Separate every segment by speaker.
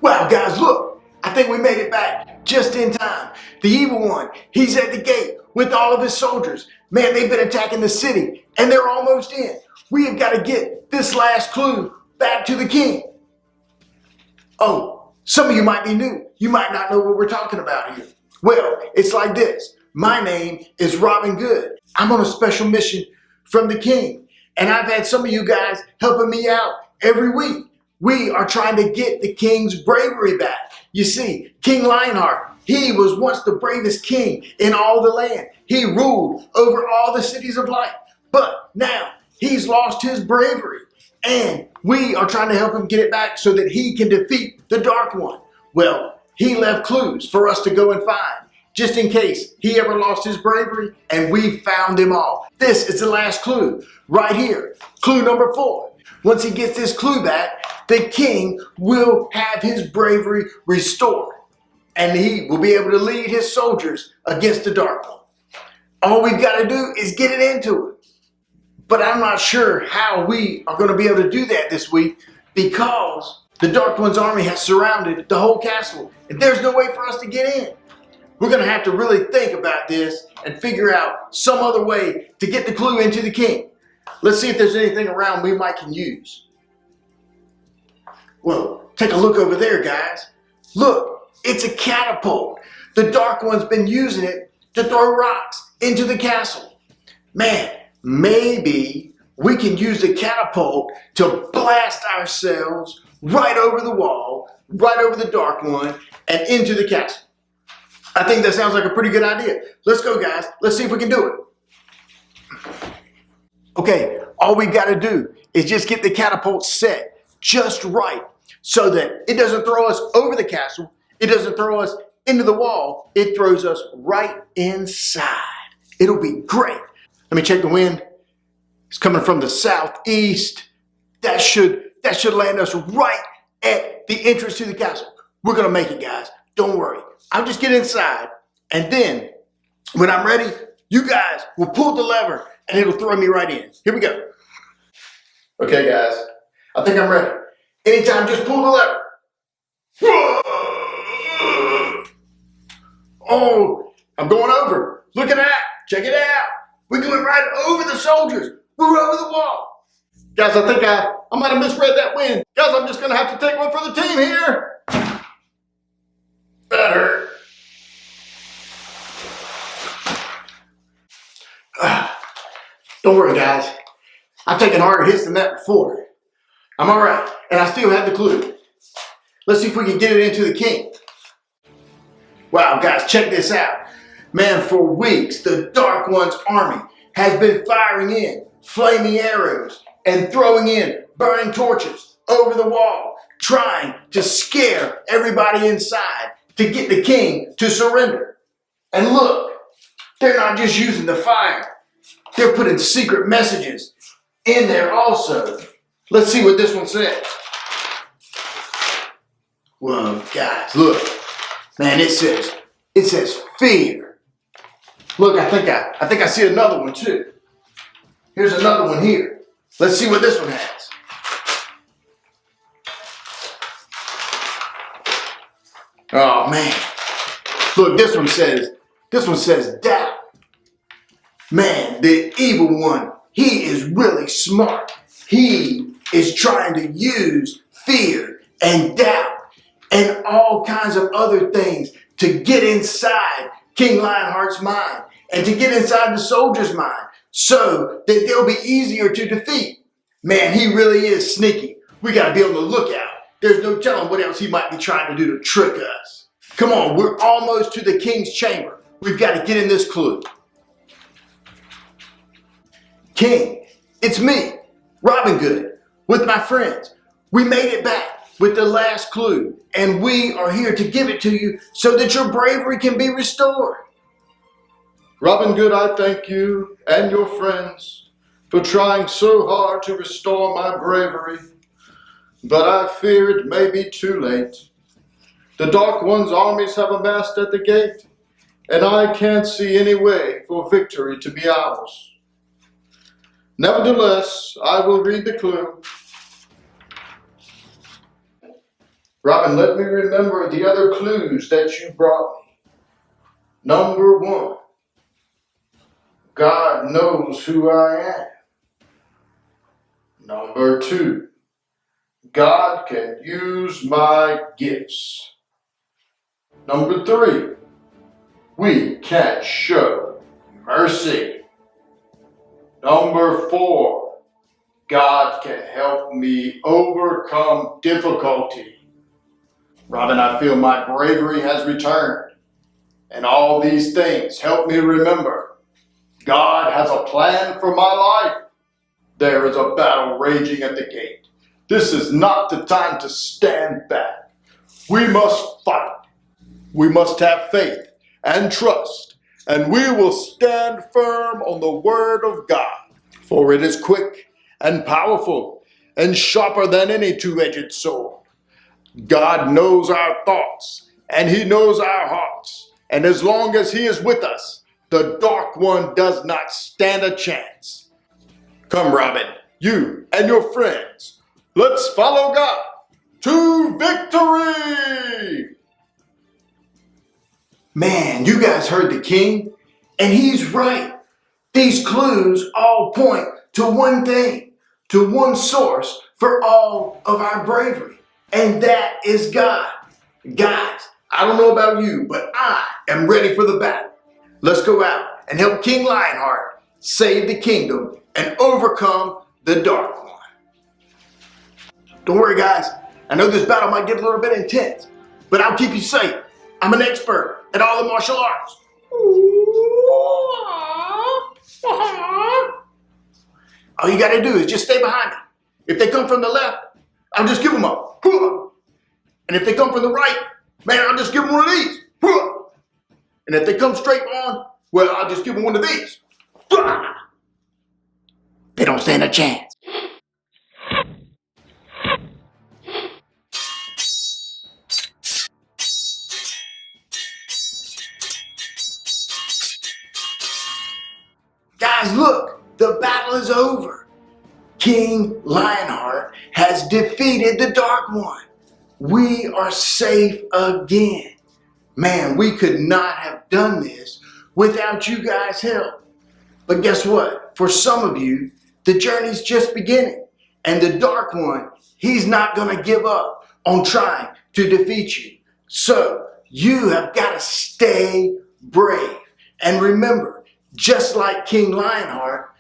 Speaker 1: Wow, guys, look. I think we made it back just in time. The evil one, he's at the gate with all of his soldiers. Man, they've been attacking the city and they're almost in. We have got to get this last clue back to the king. Oh, some of you might be new. You might not know what we're talking about here. Well, it's like this. My name is Robin Good. I'm on a special mission from the king. And I've had some of you guys helping me out every week. We are trying to get the king's bravery back. You see, King Lionheart, he was once the bravest king in all the land. He ruled over all the cities of light. But now he's lost his bravery. And we are trying to help him get it back so that he can defeat the Dark One. Well, he left clues for us to go and find, just in case he ever lost his bravery, and we found them all. This is the last clue, right here. Clue number 4. Once he gets this clue back, the king will have his bravery restored, and he will be able to lead his soldiers against the Dark One. All we've got to do is get it into it. But I'm not sure how we are going to be able to do that this week, because the Dark One's army has surrounded the whole castle, and there's no way for us to get in. We're going to have to really think about this and figure out some other way to get the clue into the king. Let's see if there's anything around we might can use. Well, take a look over there, guys. Look, it's a catapult. The Dark One's been using it to throw rocks into the castle. Man, maybe we can use the catapult to blast ourselves right over the wall, right over the Dark One, and into the castle. I think that sounds like a pretty good idea. Let's go, guys. Let's see if we can do it. Okay, all we got to do is just get the catapult set just right so that it doesn't throw us over the castle. It doesn't throw us into the wall. It throws us right inside. It'll be great. Let me check the wind. It's coming from the southeast. That should land us right at the entrance to the castle. We're going to make it, guys. Don't worry. I'll just get inside, and then when I'm ready, you guys will pull the lever and it'll throw me right in. Here we go. Okay, guys, I think I'm ready. Anytime, just pull the lever. Oh, I'm going over. Look at that. Check it out. We're going right over the soldiers. We're over the wall. Guys, I think I might have misread that wind. Guys, I'm just going to have to take one for the team here. That hurt. Don't worry, guys. I've taken harder hits than that before. I'm all right, and I still have the clue. Let's see if we can get it into the king. Wow, guys, check this out. Man, for weeks, the Dark One's army has been firing in flaming arrows and throwing in burning torches over the wall, trying to scare everybody inside to get the king to surrender. And look, they're not just using the fire. They're putting secret messages in there also. Let's see what this one says. Whoa, guys, look. Man, it says fear. Look, I think I see another one too. Here's another one here. Let's see what this one has. Oh man. Look, this one says doubt. Man, the evil one, he is really smart. He is trying to use fear and doubt and all kinds of other things to get inside King Lionheart's mind and to get inside the soldier's mind so that they'll be easier to defeat. Man, he really is sneaky. We got to be on the lookout. There's no telling what else he might be trying to do to trick us. Come on, we're almost to the king's chamber. We've got to get in this clue. King, it's me, Robin Good, with my friends. We made it back with the last clue, and we are here to give it to you so that your bravery can be restored.
Speaker 2: Robin Good, I thank you and your friends for trying so hard to restore my bravery, but I fear it may be too late. The Dark One's armies have amassed at the gate, and I can't see any way for victory to be ours. Nevertheless, I will read the clue. Robin, let me remember the other clues that you brought me. Number 1, God knows who I am. Number 2, God can use my gifts. Number 3, we can show mercy. Number 4, God can help me overcome difficulty. Robin, I feel my bravery has returned, and all these things help me remember God has a plan for my life. There is a battle raging at the gate. This is not the time to stand back. We must fight. We must have faith and trust, and we will stand firm on the word of God. For it is quick and powerful and sharper than any two-edged sword. God knows our thoughts and he knows our hearts. And as long as he is with us, the dark one does not stand a chance. Come, Robin, you and your friends, let's follow God to victory!
Speaker 1: Man, you guys heard the king, and he's right. These clues all point to one thing, to one source for all of our bravery, and that is God. Guys, I don't know about you, but I am ready for the battle. Let's go out and help King Lionheart save the kingdom and overcome the Dark One. Don't worry, guys. I know this battle might get a little bit intense, but I'll keep you safe. I'm an expert at all the martial arts. All you gotta do is just stay behind me. If they come from the left, I'll just give them a hoo. And if they come from the right, man, I'll just give them one of these. Hoo. And if they come straight on, well, I'll just give them one of these. They don't stand a chance. Guys, look, the battle is over. King Lionheart has defeated the Dark One. We are safe again. Man, we could not have done this without you guys' help. But guess what? For some of you, the journey's just beginning. And the Dark One, he's not going to give up on trying to defeat you. So you have got to stay brave. And remember, just like King Lionheart,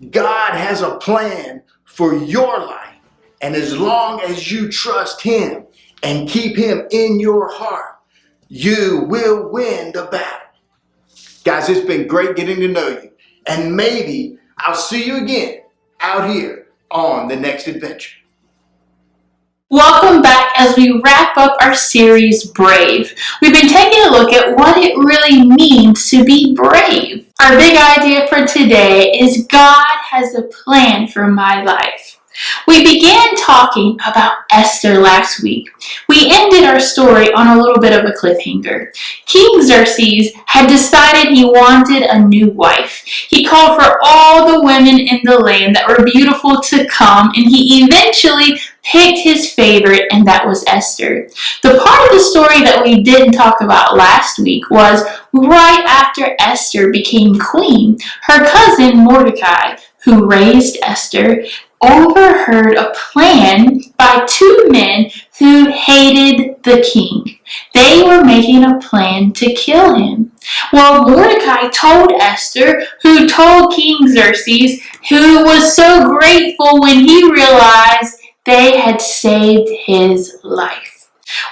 Speaker 1: God has a plan for your life. And as long as you trust him and keep him in your heart, you will win the battle. Guys, it's been great getting to know you. And maybe I'll see you again out here on the next adventure.
Speaker 3: Welcome back as we wrap up our series, Brave. We've been taking a look at what it really means to be brave. Our big idea for today is God has a plan for my life. We began talking about Esther last week. We ended our story on a little bit of a cliffhanger. King Xerxes had decided he wanted a new wife. He called for all the women in the land that were beautiful to come, and he eventually picked his favorite, and that was Esther. The part of the story that we didn't talk about last week was right after Esther became queen, her cousin Mordecai, who raised Esther, overheard a plan by two men who hated the king. They were making a plan to kill him. Well, Mordecai told Esther, who told King Xerxes, who was so grateful when he realized they had saved his life.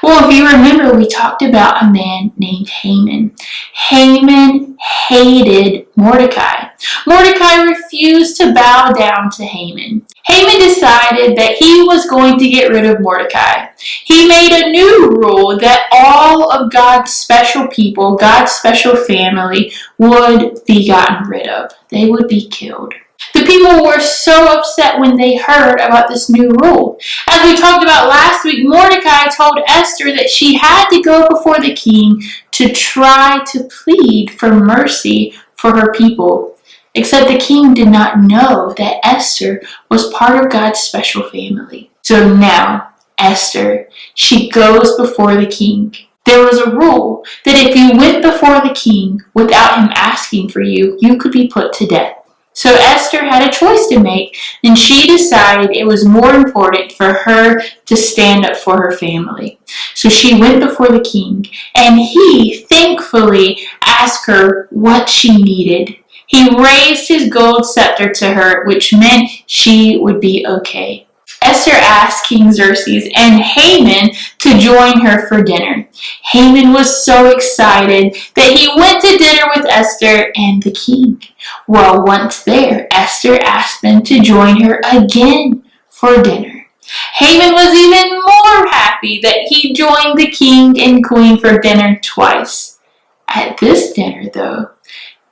Speaker 3: Well, if you remember, we talked about a man named Haman. Haman hated Mordecai. Mordecai refused to bow down to Haman. Haman decided that he was going to get rid of Mordecai. He made a new rule that all of God's special people, God's special family, would be gotten rid of. They would be killed. The people were so upset when they heard about this new rule. As we talked about last week, Mordecai told Esther that she had to go before the king to try to plead for mercy for her people. Except the king did not know that Esther was part of God's special family. So now, Esther. She goes before the king. There was a rule that if you went before the king without him asking for you, you could be put to death. So Esther had a choice to make, and she decided it was more important for her to stand up for her family. So she went before the king, and he thankfully asked her what she needed. He raised his gold scepter to her, which meant she would be okay. Esther asked King Xerxes and Haman to join her for dinner. Haman was so excited that he went to dinner with Esther and the king. Well, once there, Esther asked them to join her again for dinner. Haman was even more happy that he joined the king and queen for dinner twice. At this dinner, though,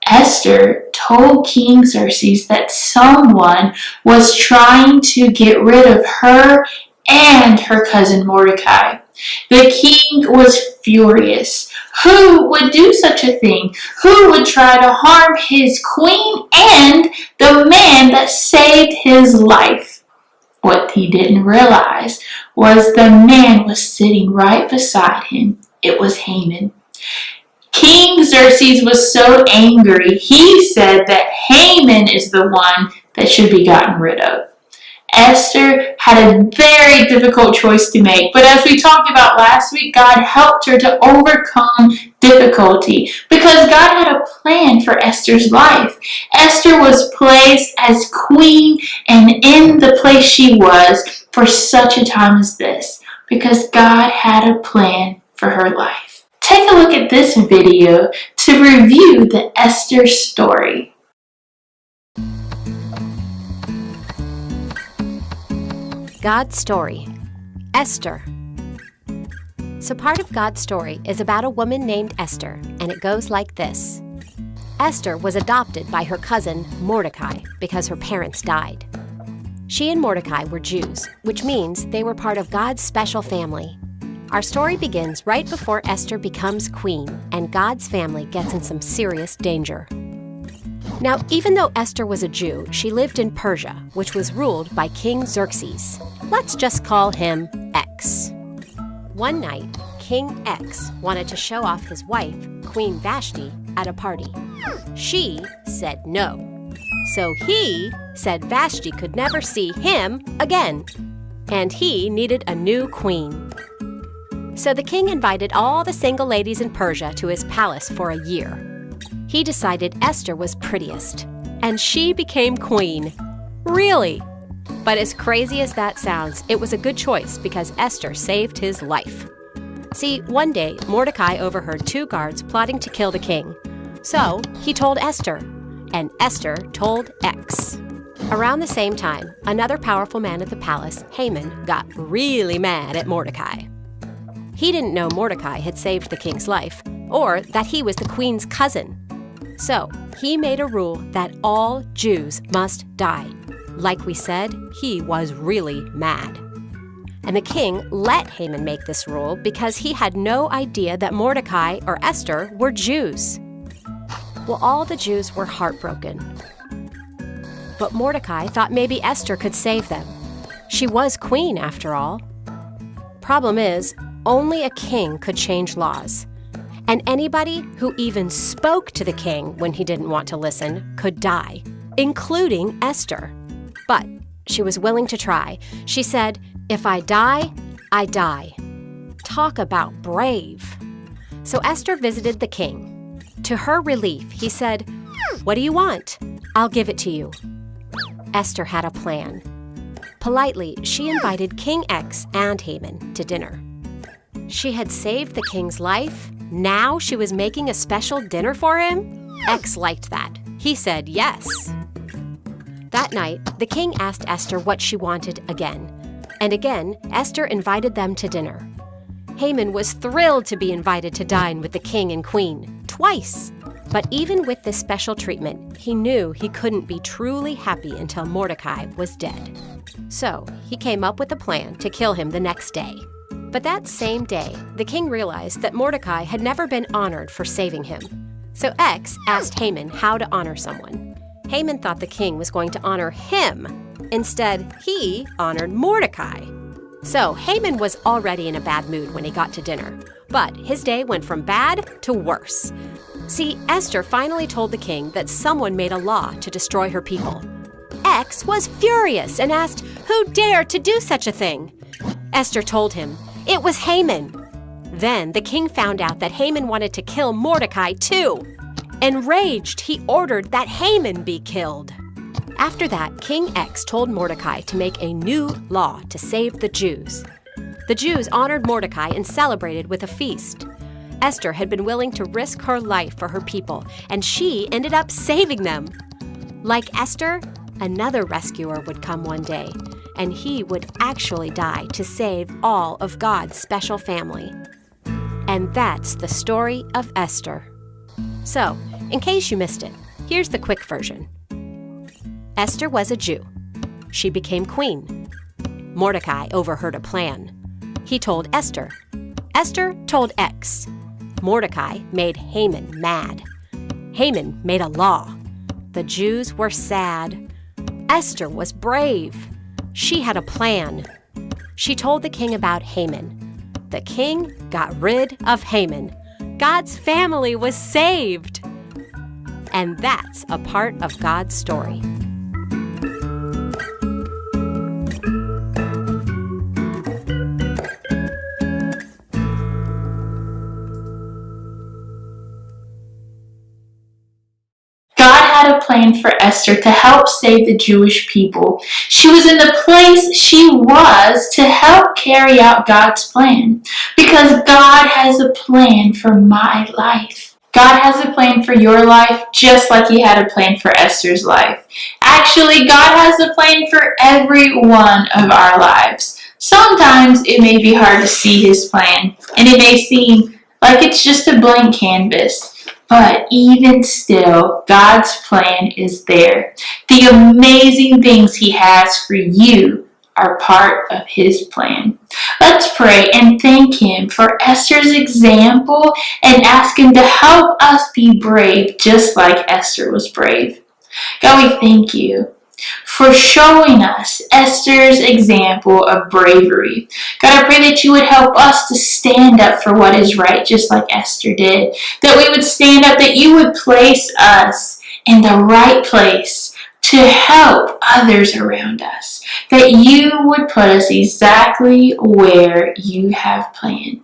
Speaker 3: Esther told King Xerxes that someone was trying to get rid of her and her cousin Mordecai. The king was furious. Who would do such a thing? Who would try to harm his queen and the man that saved his life? What he didn't realize was the man was sitting right beside him. It was Haman. King Xerxes was so angry, he said that Haman is the one that should be gotten rid of. Esther had a very difficult choice to make, but as we talked about last week, God helped her to overcome difficulty because God had a plan for Esther's life. Esther was placed as queen and in the place she was for such a time as this because God had a plan for her life. Take a look at this video to review the Esther story.
Speaker 4: God's story. Esther. So part of God's story is about a woman named Esther, and it goes like this. Esther was adopted by her cousin Mordecai because her parents died. She and Mordecai were Jews, which means they were part of God's special family. Our story begins right before Esther becomes queen and God's family gets in some serious danger. Now, even though Esther was a Jew, she lived in Persia, which was ruled by King Xerxes. Let's just call him X. One night, King X wanted to show off his wife, Queen Vashti, at a party. She said no. So he said Vashti could never see him again, and he needed a new queen. So the king invited all the single ladies in Persia to his palace for a year. He decided Esther was prettiest, and she became queen. Really? But as crazy as that sounds, it was a good choice because Esther saved his life. See, one day, Mordecai overheard two guards plotting to kill the king. So he told Esther, and Esther told X. Around the same time, another powerful man at the palace, Haman, got really mad at Mordecai. He didn't know Mordecai had saved the king's life, or that he was the queen's cousin. So he made a rule that all Jews must die. Like we said, he was really mad. And the king let Haman make this rule because he had no idea that Mordecai or Esther were Jews. Well, all the Jews were heartbroken. But Mordecai thought maybe Esther could save them. She was queen, after all. Problem is, only a king could change laws. And anybody who even spoke to the king when he didn't want to listen could die, including Esther. But she was willing to try. She said, "If I die, I die." Talk about brave. So Esther visited the king. To her relief, he said, "What do you want? I'll give it to you." Esther had a plan. Politely, she invited King X and Haman to dinner. She had saved the king's life. Now she was making a special dinner for him? X liked that. He said yes. That night, the king asked Esther what she wanted again. And again, Esther invited them to dinner. Haman was thrilled to be invited to dine with the king and queen, twice. But even with this special treatment, he knew he couldn't be truly happy until Mordecai was dead. So he came up with a plan to kill him the next day. But that same day, the king realized that Mordecai had never been honored for saving him. So X asked Haman how to honor someone. Haman thought the king was going to honor him. Instead, he honored Mordecai. So Haman was already in a bad mood when he got to dinner, but his day went from bad to worse. See, Esther finally told the king that someone made a law to destroy her people. X was furious and asked who dared to do such a thing. Esther told him it was Haman. Then the king found out that Haman wanted to kill Mordecai too. Enraged, he ordered that Haman be killed. After that, King X told Mordecai to make a new law to save the Jews. The Jews honored Mordecai and celebrated with a feast. Esther had been willing to risk her life for her people, and she ended up saving them. Like Esther, another rescuer would come one day, and he would actually die to save all of God's special family. And that's the story of Esther. So, in case you missed it, here's the quick version. Esther was a Jew. She became queen. Mordecai overheard a plan. He told Esther. Esther told X. Mordecai made Haman mad. Haman made a law. The Jews were sad. Esther was brave. She had a plan. She told the king about Haman. The king got rid of Haman. God's family was saved. And that's a part of God's story.
Speaker 3: God had a plan for Esther to help save the Jewish people. She was in the place she was to help carry out God's plan, because God has a plan for my life. God has a plan for your life just like He had a plan for Esther's life. Actually, God has a plan for every one of our lives. Sometimes it may be hard to see His plan, and it may seem like it's just a blank canvas. But even still, God's plan is there. The amazing things He has for you are part of His plan. Let's pray and thank Him for Esther's example and ask Him to help us be brave just like Esther was brave. God, we thank You for showing us Esther's example of bravery. God, I pray that You would help us to stand up for what is right, just like Esther did. That we would stand up, that You would place us in the right place to help others around us. That You would put us exactly where You have planned.